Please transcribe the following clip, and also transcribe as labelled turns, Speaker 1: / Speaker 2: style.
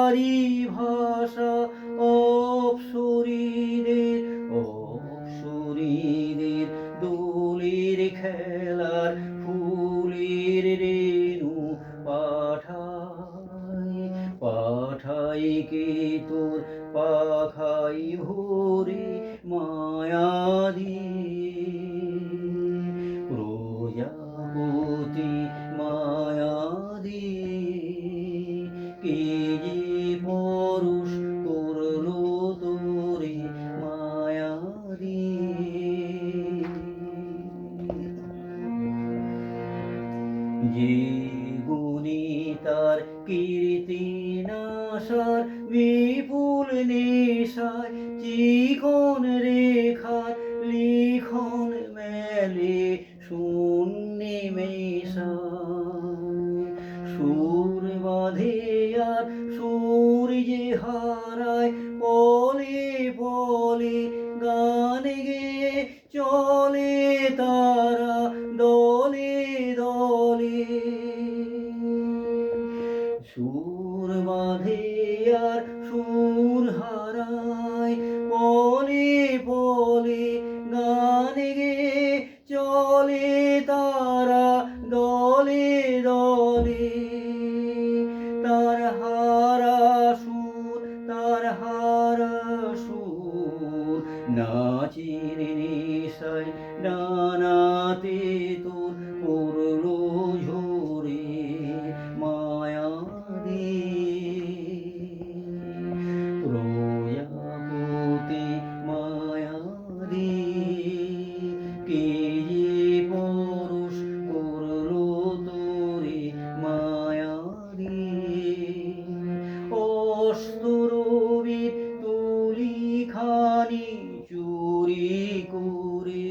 Speaker 1: তারি ভাষা অপ্সরীদের দোলের খেলার ফুলের রেণু পাঠাই কে তোর পাখাই ভরে মায়া দিয়ে প্রজাপতি মায়া দিয়ে কে যে পরশ করলো তোরে মায়া দিয়ে যে গুণী তার কীর্তি নাশার বিপুল নেশায় চিকন রেখার লিখন মেলে শূন্যে মেশায় সুর বাঁধে আর সূর্যে হারায় পলে পলে গান গেয়ে চলে তারা দলে দলে সুর বাঁধে আর সুর হারায় পলে পলে গান গেয়ে চলে তারা দলে দলে তার হারা সুর নাচের নেশায় ডানাতে তোর পড়লো ঝরে মায়া দিয়ে প্রজাপতি মায়া দিয়ে কে যে পরশ করলো তোরে মায়া দিয়ে অস্তরবীর তুলিখানি চুরি করে